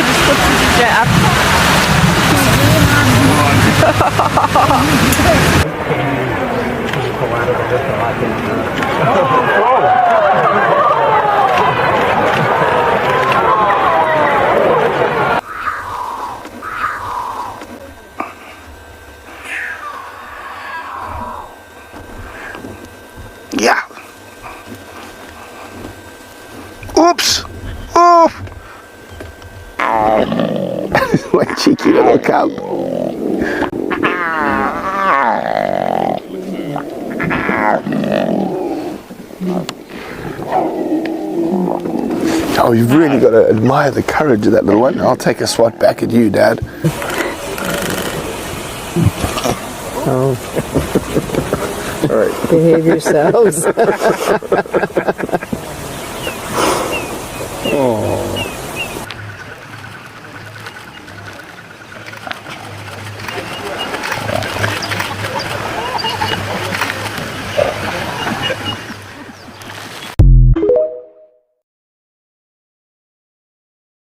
Das putzen sich ja ab. Ja. Oops. Oh. What cheeky little cub. Oh, you've really got to admire the courage of that little one. I'll take a swat back at you, Dad. Oh. All right. Behave yourselves.